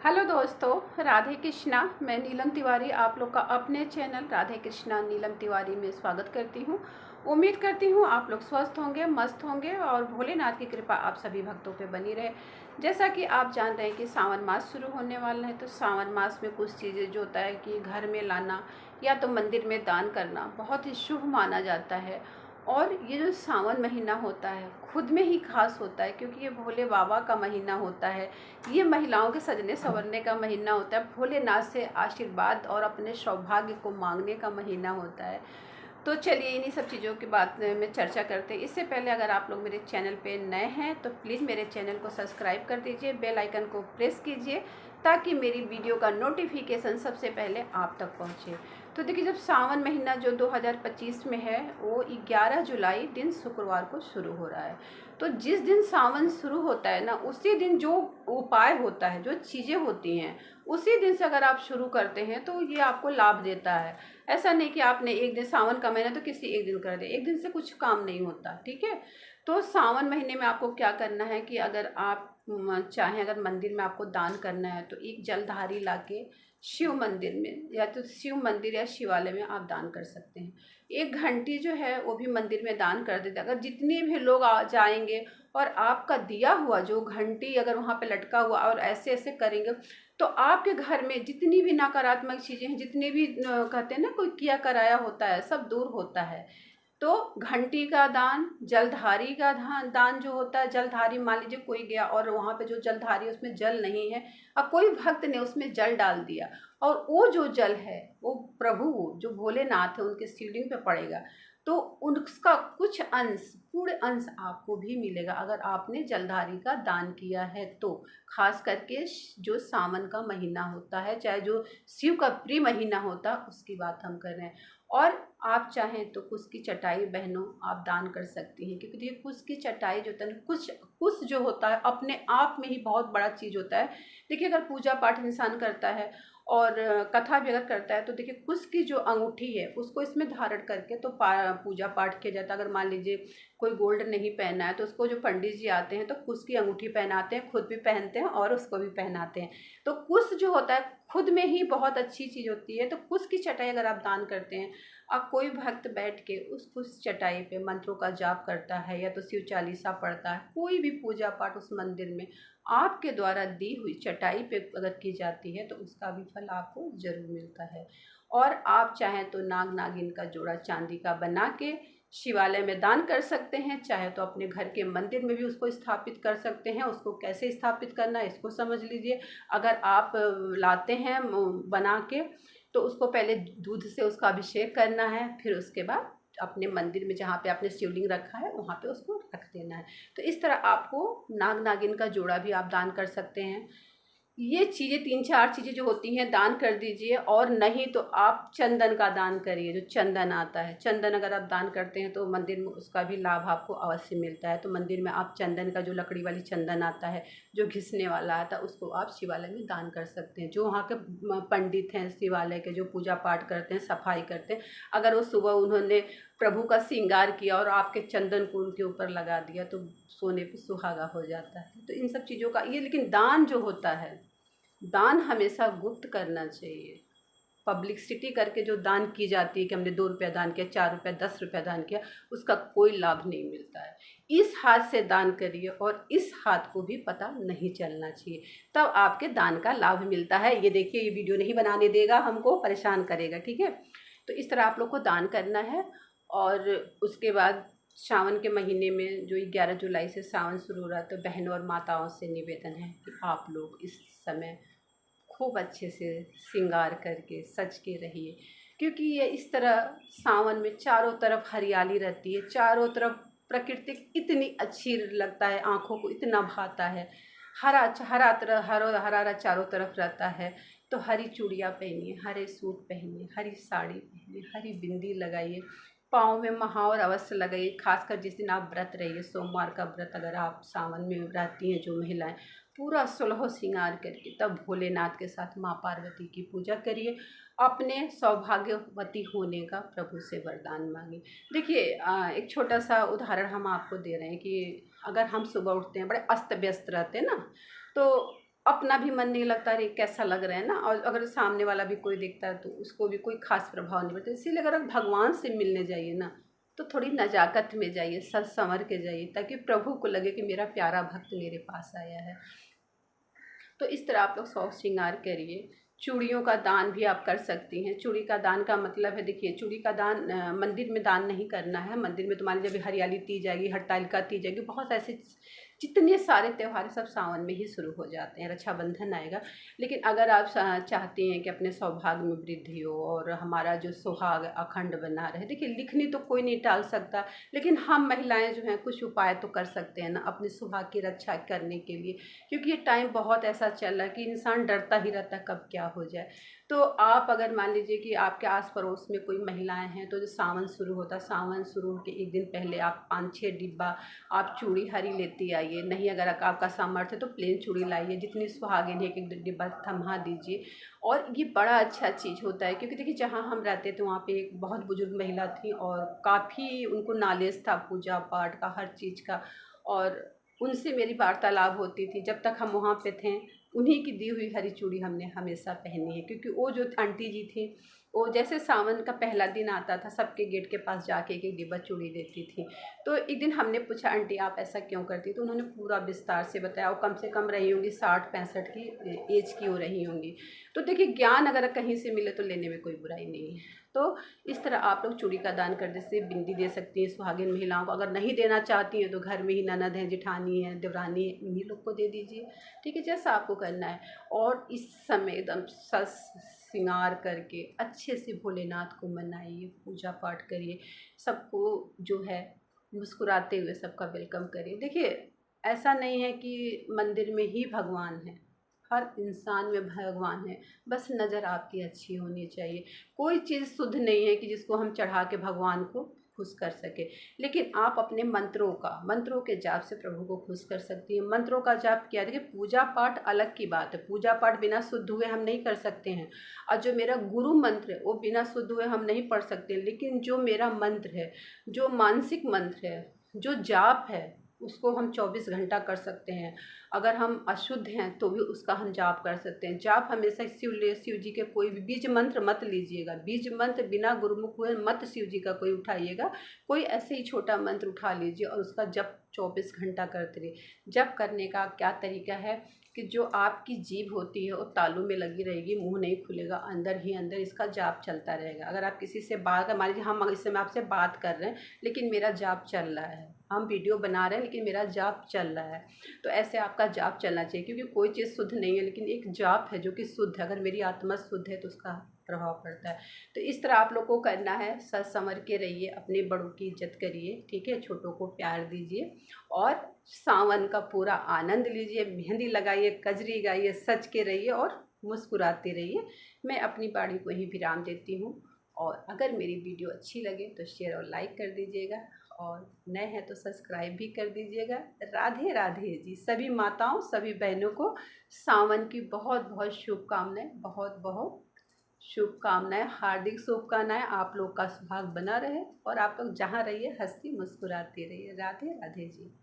Hello दोस्तों, राधे कृष्णा। मैं नीलम तिवारी आप लोग का अपने चैनल राधे कृष्णा नीलम तिवारी में स्वागत करती हूँ। उम्मीद करती हूँ आप लोग स्वस्थ होंगे, मस्त होंगे और भोलेनाथ की कृपा आप सभी भक्तों पे बनी रहे। जैसा कि आप जान रहे हैं कि सावन मास शुरू होने वाला है, तो सावन मास में कुछ चीज़ें जो होता है कि घर में लाना या तो मंदिर में दान करना बहुत ही शुभ माना जाता है। और ये जो सावन महीना होता है खुद में ही खास होता है, क्योंकि ये भोले बाबा का महीना होता है। ये महिलाओं के सजने संवरने का महीना होता है, भोलेनाथ से आशीर्वाद और अपने सौभाग्य को मांगने का महीना होता है। तो चलिए इन्हीं सब चीज़ों की बात में चर्चा करते हैं। इससे पहले अगर आप लोग मेरे चैनल पे नए हैं तो प्लीज़ मेरे चैनल को सब्सक्राइब कर दीजिए, बेल आइकन को प्रेस कीजिए ताकि मेरी वीडियो का नोटिफिकेशन सबसे पहले आप तक पहुंचे। तो देखिए, जब सावन महीना जो 2025 में है वो 11 जुलाई दिन शुक्रवार को शुरू हो रहा है। तो जिस दिन सावन शुरू होता है ना, उसी दिन जो उपाय होता है, जो चीज़ें होती हैं, उसी दिन से अगर आप शुरू करते हैं तो ये आपको लाभ देता है। ऐसा नहीं कि आपने एक दिन, सावन का महीना तो किसी एक दिन कर दे, एक दिन से कुछ काम नहीं होता, ठीक है। तो सावन महीने में आपको क्या करना है कि अगर आप चाहें, अगर मंदिर में आपको दान करना है तो एक जलधारी लाके शिव मंदिर में, या तो शिव मंदिर या शिवालय में आप दान कर सकते हैं। एक घंटी जो है वो भी मंदिर में दान कर देते। अगर जितने भी लोग आ जाएंगे और आपका दिया हुआ जो घंटी अगर वहाँ पे लटका हुआ और ऐसे ऐसे करेंगे तो आपके घर में जितनी भी नकारात्मक चीज़ें हैं, जितने भी कहते हैं ना कोई किया कराया होता है, सब दूर होता है। तो घंटी का दान, जलधारी का दान जो होता है, जलधारी मान लीजिए कोई गया और वहाँ पे जो जलधारी है उसमें जल नहीं है, अब कोई भक्त ने उसमें जल डाल दिया और वो जो जल है वो प्रभु जो भोलेनाथ है उनके शिवलिंग पे पड़ेगा, तो उसका कुछ अंश, पूरे अंश आपको भी मिलेगा अगर आपने जलधारी का दान किया है तो। खास करके जो सावन का महीना होता है, चाहे जो शिव का प्रिय महीना होता है, उसकी बात हम कर रहे हैं। और आप चाहें तो कुश की चटाई बहनों आप दान कर सकती हैं, क्योंकि देखिए कुश की चटाई जो होता है, कुश जो होता है अपने आप में ही बहुत बड़ा चीज़ होता है। देखिए अगर पूजा पाठ इंसान करता है और कथा भी अगर करता है तो देखिए कुश की जो अंगूठी है उसको इसमें धारण करके तो पूजा पाठ किया जाता है। अगर मान लीजिए कोई गोल्ड नहीं पहना है तो उसको जो पंडित जी आते हैं तो कुश की अंगूठी पहनाते हैं, खुद भी पहनते हैं और उसको भी पहनाते हैं। तो कुश जो होता है खुद में ही बहुत अच्छी चीज़ होती है। तो कुश की चटाई अगर आप दान करते हैं, अब कोई भक्त बैठ के उस कुश चटाई पे मंत्रों का जाप करता है या तो शिव चालीसा पढ़ता है, कोई भी पूजा पाठ उस मंदिर में आपके द्वारा दी हुई चटाई पे अगर की जाती है तो उसका भी फल आपको जरूर मिलता है। और आप चाहें तो नाग नागिन का जोड़ा चांदी का बना के शिवालय में दान कर सकते हैं, चाहे तो अपने घर के मंदिर में भी उसको स्थापित कर सकते हैं। उसको कैसे स्थापित करना है इसको समझ लीजिए। अगर आप लाते हैं बना के, तो उसको पहले दूध से उसका अभिषेक करना है, फिर उसके बाद अपने मंदिर में जहाँ पे आपने शिवलिंग रखा है वहाँ पे उसको रख देना है। तो इस तरह आपको नाग नागिन का जोड़ा भी आप दान कर सकते हैं। ये चीज़ें, तीन चार चीज़ें जो होती हैं दान कर दीजिए। और नहीं तो आप चंदन का दान करिए, जो चंदन आता है, चंदन अगर आप दान करते हैं तो मंदिर में उसका भी लाभ आपको अवश्य मिलता है। तो मंदिर में आप चंदन का, जो लकड़ी वाली चंदन आता है जो घिसने वाला आता है, उसको आप शिवालय में दान कर सकते हैं। जो वहाँ के पंडित हैं शिवालय के, जो पूजा पाठ करते हैं, सफाई करते हैं, अगर वो सुबह उन्होंने प्रभु का श्रृंगार किया और आपके चंदन को उनके ऊपर लगा दिया तो सोने पे सुहागा हो जाता है। तो इन सब चीज़ों का ये, लेकिन दान जो होता है, दान हमेशा गुप्त करना चाहिए। पब्लिसिटी करके जो दान की जाती है कि हमने 2 रुपया दान किया, 4 रुपया, 10 रुपया दान किया, उसका कोई लाभ नहीं मिलता है। इस हाथ से दान करिए और इस हाथ को भी पता नहीं चलना चाहिए, तब आपके दान का लाभ मिलता है। ये देखिए, ये वीडियो नहीं बनाने देगा, हमको परेशान करेगा, ठीक है। तो इस तरह आप लोग को दान करना है। और उसके बाद सावन के महीने में जो 11 जुलाई से सावन शुरू हो रहा है, तो बहनों और माताओं से निवेदन है कि आप लोग इस समय खूब अच्छे से श्रृंगार करके सज के रहिए, क्योंकि ये इस तरह सावन में चारों तरफ हरियाली रहती है, चारों तरफ प्रकृति इतनी अच्छी लगता है, आँखों को इतना भाता है। हरा हरा तरह, हरा हरा चारों तरफ रहता है। तो हरी चूड़ियाँ पहनिए, हरे सूट पहनिए, हरी साड़ी पहनिए, हरी बिंदी लगाइए, पाँव में महावर अवश्य लगाइए। खासकर जिस दिन आप व्रत रहिए, सोमवार का व्रत अगर आप सावन में रहती हैं जो महिलाएं, पूरा 16 श्रृंगार करके तब भोलेनाथ के साथ माँ पार्वती की पूजा करिए। अपने सौभाग्यवती होने का प्रभु से वरदान मांगे। देखिए एक छोटा सा उदाहरण हम आपको दे रहे हैं कि अगर हम सुबह उठते हैं, बड़े अस्त व्यस्त रहते हैं ना, तो अपना भी मन नहीं लगता, अरे कैसा लग रहा है ना, और अगर सामने वाला भी कोई देखता है तो उसको भी कोई खास प्रभाव नहीं पड़ता। इसीलिए अगर आप भगवान से मिलने जाइए ना, तो थोड़ी नज़ाकत में जाइए, सज संवर के जाइए, ताकि प्रभु को लगे कि मेरा प्यारा भक्त मेरे पास आया है। तो इस तरह आप लोग शौक श्रृंगार करिए। चूड़ियों का दान भी आप कर सकती हैं। चूड़ी का दान का मतलब है, देखिए चूड़ी का दान मंदिर में दान नहीं करना है। मंदिर में तो मान लीजिए अभी हरियाली तीज आएगी, हरतालिका तीज आएगी, बहुत ऐसे जितने सारे त्यौहार सब सावन में ही शुरू हो जाते हैं, रक्षाबंधन आएगा। लेकिन अगर आप चाहते हैं कि अपने सौभाग्य में वृद्धि हो और हमारा जो सुहाग अखंड बना रहे, देखिए लिखनी तो कोई नहीं टाल सकता, लेकिन हम महिलाएं जो हैं कुछ उपाय तो कर सकते हैं ना अपने सुहाग की रक्षा करने के लिए। क्योंकि ये टाइम बहुत ऐसा चल रहा है कि इंसान डरता ही रहता है कब क्या हो जाए। तो आप अगर मान लीजिए कि आपके आस पड़ोस में कोई महिलाएं हैं, तो जो सावन शुरू होता है, सावन शुरू के एक दिन पहले आप 5-6 डिब्बा आप चूड़ी हरी लेती आइए। नहीं अगर आपका सामर्थ्य है तो प्लेन चूड़ी लाइए, जितनी सुहागिन है एक एक डिब्बा थमा दीजिए। और ये बड़ा अच्छा चीज़ होता है, क्योंकि देखिए जहाँ हम रहते थे वहाँ पे एक बहुत बुजुर्ग महिला थी और काफ़ी उनको नॉलेज था पूजा पाठ का, हर चीज़ का, और उनसे मेरी वार्तालाप होती थी जब तक हम वहाँ पे थे। उन्हीं की दी हुई हरी चूड़ी हमने हमेशा पहनी है, क्योंकि वो जो आंटी जी थी, वो जैसे सावन का पहला दिन आता था सबके गेट के पास जाके एक एक डिब्बा चूड़ी देती थी। तो एक दिन हमने पूछा, आंटी आप ऐसा क्यों करती? तो उन्होंने पूरा विस्तार से बताया। वो कम से कम रही होंगी 60-65 की एज की हो रही होंगी। तो देखिए ज्ञान अगर कहीं से मिले तो लेने में कोई बुराई नहीं है। तो इस तरह आप लोग चूड़ी का दान कर से बिंदी दे सकती हैं सुहागिन महिलाओं को। अगर नहीं देना चाहती हैं तो घर में ही ननद है, जिठानी है, देवरानी है, इन्हीं लोग को दे दीजिए, ठीक है, जैसा आपको करना है। और इस समय एकदम सस श्रृंगार करके अच्छे से भोलेनाथ को मनाइए, पूजा पाठ करिए, सबको जो है मुस्कुराते हुए सबका वेलकम करिए। देखिए ऐसा नहीं है कि मंदिर में ही भगवान है, हर इंसान में भगवान है, बस नज़र आपकी अच्छी होनी चाहिए। कोई चीज़ शुद्ध नहीं है कि जिसको हम चढ़ा के भगवान को खुश कर सके। लेकिन आप अपने मंत्रों के जाप से प्रभु को खुश कर सकती हैं। मंत्रों का जाप किया, देखिए पूजा पाठ अलग की बात है, पूजा पाठ बिना शुद्ध हुए हम नहीं कर सकते हैं। और जो मेरा गुरु मंत्र है वो बिना शुद्ध हुए हम नहीं पढ़ सकते। लेकिन जो मेरा मंत्र है, जो मानसिक मंत्र है, जो जाप है, उसको हम 24 घंटा कर सकते हैं। अगर हम अशुद्ध हैं तो भी उसका हम जाप कर सकते हैं। जाप हमेशा शिव जी के कोई भी बीज मंत्र मत लीजिएगा, बीज मंत्र बिना गुरुमुख हुए मत शिव जी का कोई उठाइएगा। कोई ऐसे ही छोटा मंत्र उठा लीजिए और उसका जप 24 घंटा करते रहिए। जप करने का क्या तरीका है कि जो आपकी जीभ होती है वो तालू में लगी रहेगी, मुंह नहीं खुलेगा, अंदर ही अंदर इसका जाप चलता रहेगा। अगर आप किसी से बात, मान लीजिए हम इस समय आपसे बात कर रहे हैं लेकिन मेरा जाप चल रहा है, हम वीडियो बना रहे हैं लेकिन मेरा जाप चल रहा है, तो ऐसे आपका जाप चलना चाहिए। क्योंकि कोई चीज़ शुद्ध नहीं है, लेकिन एक जाप है जो कि शुद्ध है। अगर मेरी आत्मा शुद्ध है तो उसका प्रभाव पड़ता है। तो इस तरह आप लोग को करना है, सच संवर के रहिए, अपने बड़ों की इज्जत करिए, ठीक है, छोटों को प्यार दीजिए और सावन का पूरा आनंद लीजिए। मेहंदी लगाइए, कजरी गाइए, सच के रहिए और मुस्कुराते रहिए। मैं अपनी बाणी को ही विराम देती हूँ। और अगर मेरी वीडियो अच्छी लगे तो शेयर और लाइक कर दीजिएगा, और नए हैं तो सब्सक्राइब भी कर दीजिएगा। राधे राधे जी। सभी माताओं, सभी बहनों को सावन की बहुत बहुत शुभकामनाएं, बहुत बहुत शुभकामनाएं, हार्दिक शुभकामनाएं। आप लोग का सुहाग बना रहे और आप लोग जहाँ रहिए हंसती मुस्कुराती रहिए। राधे राधे जी।